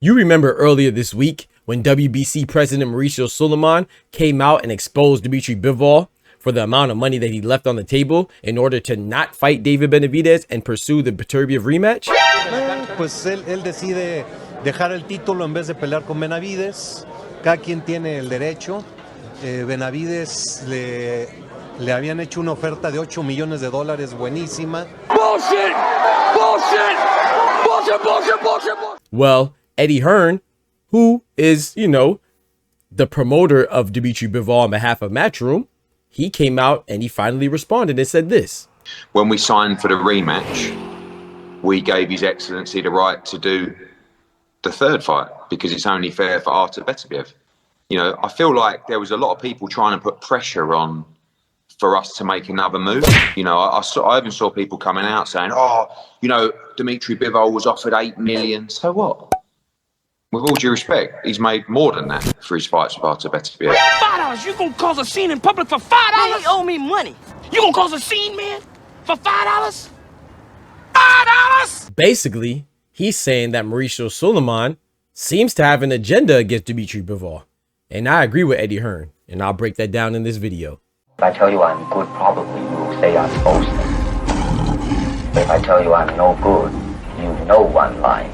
You remember earlier this week when WBC President Mauricio Sulaiman came out and exposed Dmitry Bivol for the amount of money that he left on the table in order to not fight David Benavidez and pursue the Beterbiev rematch? Pues él decide dejar el título en vez de pelear con Benavidez. Cada quien tiene el derecho. Benavidez le habían hecho una oferta de $8 millones buenísima. Bullshit! Bullshit! Bullshit, bullshit, bullshit, bullshit! Well, Eddie Hearn, who is, you know, the promoter of Dmitry Bivol on behalf of Matchroom, he came out and he finally responded and said this. When we signed for the rematch, we gave His Excellency the right to do the third fight because it's only fair for Artur Beterbiev. You know, I feel like there was a lot of people trying to put pressure on for us to make another move. You know, I even saw people coming out saying, oh, you know, Dmitry Bivol was offered $8 million. So what? With all due respect, he's made more than that for his fights with Artur Beterbiev. $5? You gonna cause a scene in public for $5? Man, he owe me money. You gonna cause a scene, man, for $5? $5? Basically, he's saying that Mauricio Sulaiman seems to have an agenda against Dmitry Bivol. And I agree with Eddie Hearn, and I'll break that down in this video. If I tell you I'm good, probably you will say I'm boasting. But if I tell you I'm no good, you know I'm lying.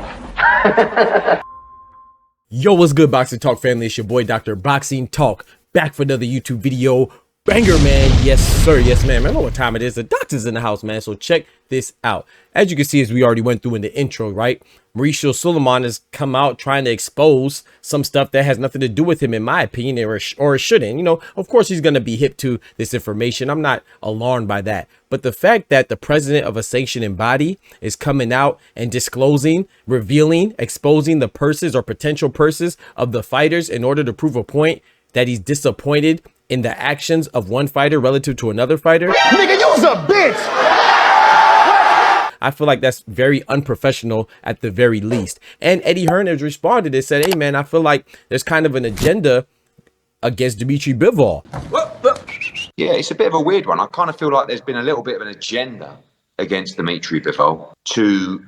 Yo, what's good, Boxing Talk family? It's your boy, Dr. Boxing Talk, back for another YouTube video. Banger, man. Yes, sir. Yes, man. I know what time it is. The doctor's in the house, man. So check this out. As you can see, as we already went through in the intro, right? Mauricio Sulaiman has come out trying to expose some stuff that has nothing to do with him, in my opinion, or it shouldn't. You know, of course, he's going to be hip to this information. I'm not alarmed by that. But the fact that the president of a sanctioning body is coming out and disclosing, revealing, exposing the purses or potential purses of the fighters in order to prove a point that he's disappointed in the actions of one fighter relative to another fighter. Nigga, you's a bitch! I feel like that's very unprofessional at the very least. And Eddie Hearn has responded and said, hey, man, I feel like there's kind of an agenda against Dmitry Bivol. Yeah, it's a bit of a weird one. I kind of feel like there's been a little bit of an agenda against Dmitry Bivol to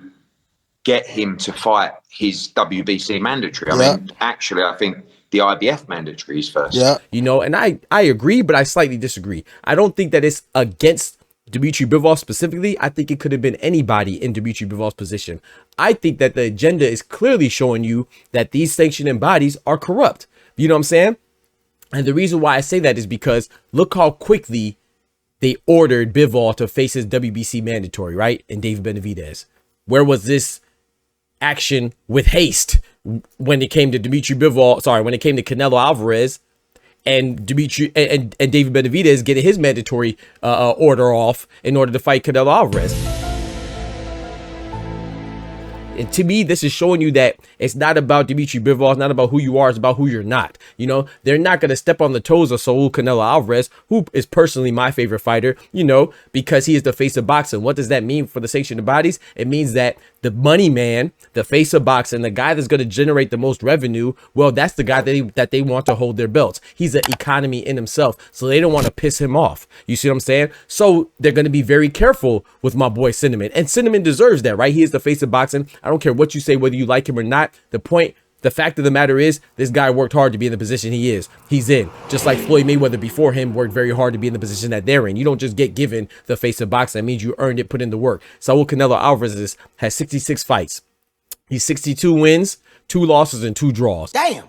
get him to fight his WBC mandatory. I mean, actually, I think the IBF mandatory is first. Yeah. You know, and I agree, but I slightly disagree. I don't think that it's against Dmitry Bivol specifically. I think it could have been anybody in Dmitry Bivol's position. I think that the agenda is clearly showing you that these sanctioning bodies are corrupt. You know what I'm saying? And the reason why I say that is because look how quickly they ordered Bivol to face his WBC mandatory, right? And David Benavidez. Where was this action with haste when it came to Dmitry Bivol? Sorry, when it came to Canelo Alvarez and Dmitry and David Benavidez getting his mandatory order off in order to fight Canelo Alvarez. And to me, this is showing you that it's not about Dmitry Bivol. It's not about who you are. It's about who you're not. You know, they're not going to step on the toes of Saul Canelo Alvarez, who is personally my favorite fighter, you know, because he is the face of boxing. What does that mean for the sanctioned bodies? It means that the money man, the face of boxing, the guy that's going to generate the most revenue, well, that's the guy that they want to hold their belts. He's an economy in himself, so they don't want to piss him off. You see what I'm saying? So they're going to be very careful with my boy Cinnamon, and Cinnamon deserves that, right? He is the face of boxing. I don't care what you say, whether you like him or not. The fact of the matter is, this guy worked hard to be in the position he is. He's in. Just like Floyd Mayweather before him worked very hard to be in the position that they're in. You don't just get given the face of boxing. That means you earned it, put in the work. Saul Canelo Alvarez has 66 fights. He's 62 wins, 2 losses, and 2 draws. Damn!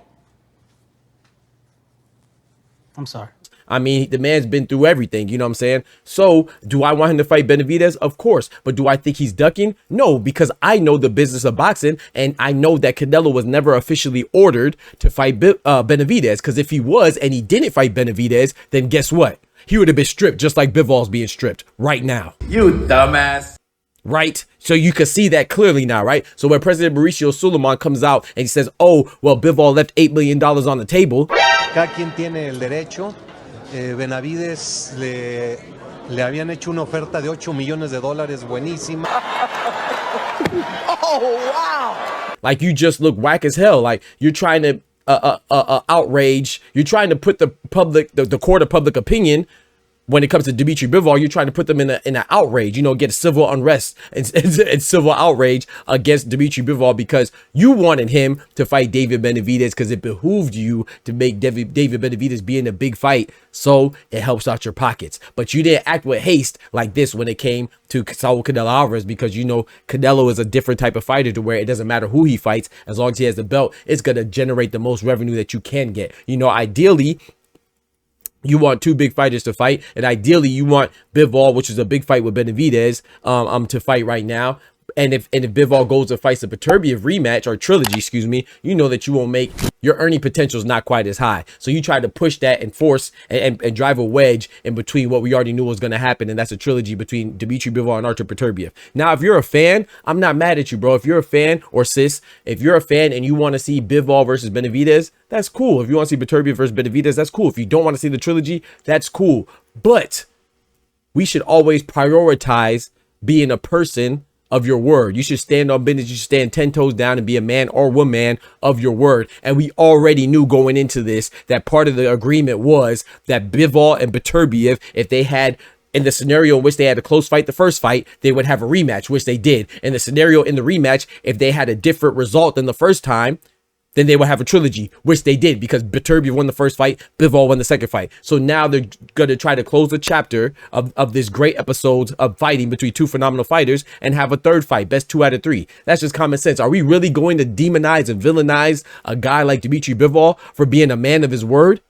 I'm sorry. I mean, the man's been through everything, you know what I'm saying? So, do I want him to fight Benavidez? Of course. But do I think he's ducking? No, because I know the business of boxing, and I know that Canelo was never officially ordered to fight Benavidez, because if he was and he didn't fight Benavidez, then guess what? He would have been stripped just like Bivol's being stripped right now. You dumbass. Right? So you can see that clearly now, right? So when President Mauricio Sulaiman comes out and he says, oh, well, Bivol left $8 million on the table. Cada quien tiene el derecho. Benavidez le habían hecho una oferta de $8 millones buenísima. Oh, wow. Like, you just look whack as hell. Like, you're trying to outrage. You're trying to put the public, the court of public opinion when it comes to Dmitry Bivol, you're trying to put them in an outrage, you know, get a civil unrest and civil outrage against Dmitry Bivol because you wanted him to fight David Benavidez because it behooved you to make David Benavidez be in a big fight, so it helps out your pockets. But you didn't act with haste like this when it came to Saul Canelo Alvarez, because you know Canelo is a different type of fighter to where it doesn't matter who he fights, as long as he has the belt, it's going to generate the most revenue that you can get. You know, ideally, you want two big fighters to fight, and ideally you want Bivol, which is a big fight with Benavidez, to fight right now. And if Bivol goes and fights a Beterbiev rematch or trilogy, excuse me, you know that you won't make your earning potential is not quite as high. So you try to push that and force and drive a wedge in between what we already knew was going to happen, and that's a trilogy between Dmitry Bivol and Artur Beterbiev. Now, if you're a fan, I'm not mad at you, bro. If you're a fan, or sis, if you're a fan and you want to see Bivol versus Benavidez, that's cool. If you want to see Beterbiev versus Benavidez, that's cool. If you don't want to see the trilogy, that's cool. But we should always prioritize being a person of your word. You should stand on business. You should stand 10 toes down and be a man or woman of your word. And we already knew going into this that part of the agreement was that Bivol and Beterbiev, if they had, in the scenario in which they had a close fight the first fight, they would have a rematch, which they did. In the scenario in the rematch, if they had a different result than the first time, then they will have a trilogy, which they did, because Beterbiev won the first fight, Bivol won the second fight. So now they're going to try to close the chapter of this great episode of fighting between two phenomenal fighters and have a third fight, best 2 out of 3. That's just common sense. Are we really going to demonize and villainize a guy like Dmitry Bivol for being a man of his word?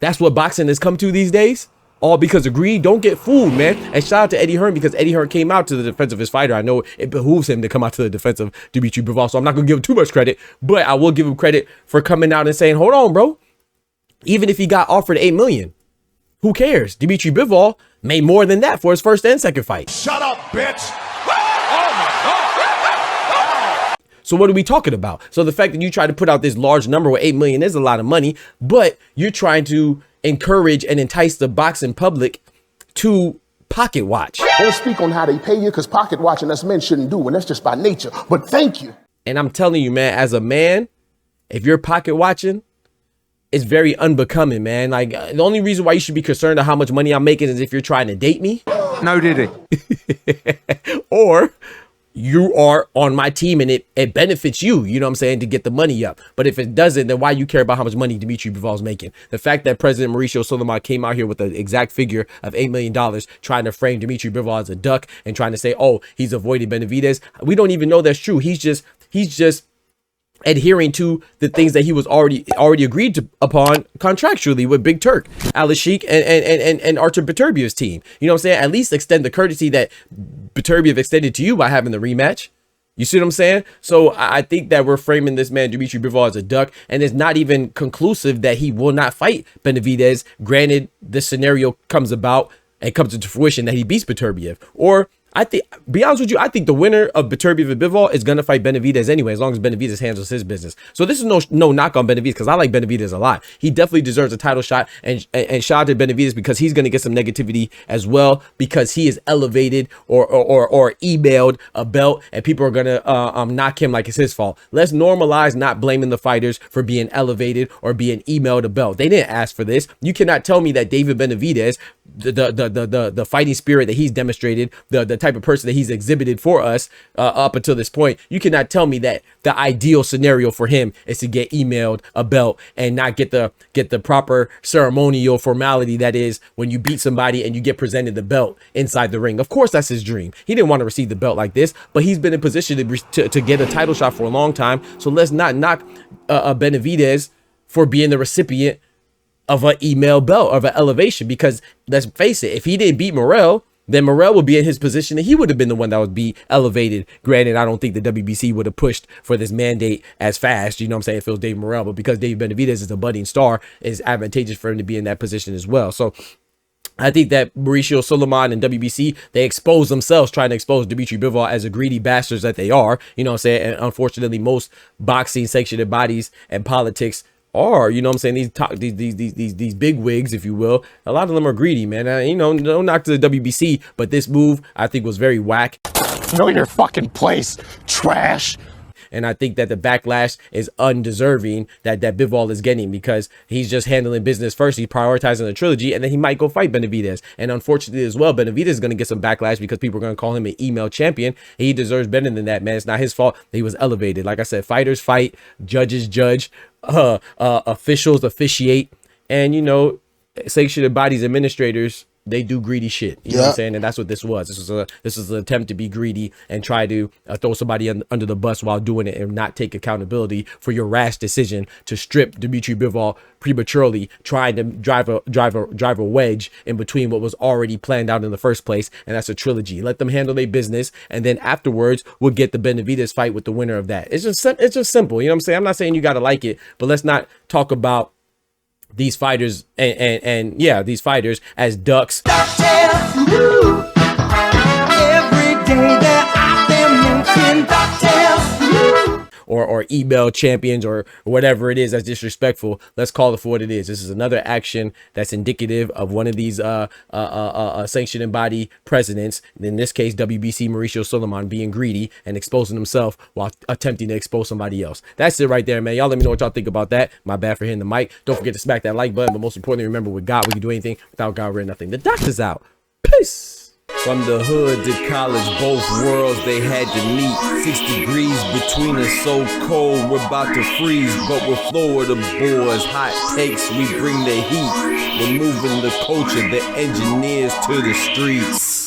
That's what boxing has come to these days. All because of greed. Don't get fooled, man. And shout out to Eddie Hearn, because Eddie Hearn came out to the defense of his fighter. I know it behooves him to come out to the defense of Dmitry Bivol, so I'm not going to give him too much credit, but I will give him credit for coming out and saying, hold on, bro. Even if he got offered $8 million, who cares? Dmitry Bivol made more than that for his first and second fight. Shut up, bitch. So what are we talking about? So the fact that you try to put out this large number with $8 million is a lot of money, but you're trying to encourage and entice the boxing public to pocket watch. Don't speak on how they pay you, because pocket watching us men shouldn't do, and that's just by nature. But thank you. And I'm telling you, man, as a man, if you're pocket watching, it's very unbecoming, man. Like, the only reason why you should be concerned of how much money I'm making is if you're trying to date me. No diddy. Or you are on my team and it benefits you, you know what I'm saying, to get the money up. But if it doesn't, then why you care about how much money Dmitry Bivol is making? The fact that President Mauricio Sulaiman came out here with the exact figure of $8 million, trying to frame Dmitry Bivol as a duck and trying to say, oh, he's avoiding Benavidez. We don't even know that's true. He's just adhering to the things that he was already agreed to upon contractually with Big Turk, Alex Sheik, and Artur Beterbiev's team. You know what I'm saying? At least extend the courtesy that Beterbiev extended to you by having the rematch. You see what I'm saying? So I think that we're framing this man Dmitry Bivol as a duck, and it's not even conclusive that he will not fight Benavidez. Granted, this scenario comes about and comes into fruition that he beats Beterbiev. Or I think, be honest with you, I think the winner of Beterbiev and Bivol is going to fight Benavidez anyway, as long as Benavidez handles his business. So this is no knock on Benavidez, because I like Benavidez a lot. He definitely deserves a title shot, and shout out to Benavidez, because he's going to get some negativity as well, because he is elevated or emailed a belt, and people are going to knock him like it's his fault. Let's normalize not blaming the fighters for being elevated or being emailed a belt. They didn't ask for this. You cannot tell me that David Benavidez, the fighting spirit that he's demonstrated, the type of person that he's exhibited for us up until this point, you cannot tell me that the ideal scenario for him is to get emailed a belt and not get the proper ceremonial formality that is when you beat somebody and you get presented the belt inside the ring. Of course, that's his dream. He didn't want to receive the belt like this, but he's been in position to get a title shot for a long time. So let's not knock Benavidez for being the recipient of an email belt, of an elevation, because let's face it, if he didn't beat Morrell, then Morrell would be in his position and he would have been the one that would be elevated. Granted, I don't think the WBC would have pushed for this mandate as fast, you know what I'm saying, if it was Dave Morrell, but because Dave Benavidez is a budding star, it's advantageous for him to be in that position as well. So I think that Mauricio Sulaiman and WBC, they expose themselves trying to expose Dmitry Bivol as a greedy bastards that they are, you know what I'm saying, and unfortunately most boxing sanctioned bodies and politics are, you know what I'm saying, these big wigs, if you will, a lot of them are greedy, man. You know, no knock to the WBC, but this move I think was very whack. Know your fucking place, trash. And I think that the backlash is undeserving that Bivol is getting, because he's just handling business first. He's prioritizing the trilogy, and then he might go fight Benavidez. And unfortunately as well, Benavidez is going to get some backlash because people are going to call him an email champion. He deserves better than that, man. It's not his fault that he was elevated. Like I said, fighters fight, judges judge, officials officiate, and, you know, sanctioned bodies, administrators, they do greedy shit. You know what I'm saying? And that's what this was. This was an attempt to be greedy and try to throw somebody under the bus while doing it, and not take accountability for your rash decision to strip Dmitry Bivol prematurely, trying to drive a wedge in between what was already planned out in the first place. And that's a trilogy. Let them handle their business, and then afterwards we'll get the Benavidez fight with the winner of that. It's just simple. You know what I'm saying? I'm not saying you got to like it, but let's not talk about these fighters and yeah, these fighters as ducks. Every day they're out there making DuckTales. Or email champions or whatever it is that's disrespectful. Let's call it for what it is. This is another action that's indicative of one of these sanctioning body presidents, in this case WBC Mauricio Sulaiman, being greedy and exposing himself while attempting to expose somebody else. That's it right there, man. Y'all let me know what y'all think about that. My bad for hitting the mic. Don't forget to smack that like button, but most importantly, remember, with God we can do anything, without God we're nothing. The doctor's out. Peace. From the hood to college, both worlds they had to meet. 6 degrees between us, so cold we're about to freeze. But we're Florida boys, hot takes, we bring the heat. We're moving the culture, the engineers to the streets.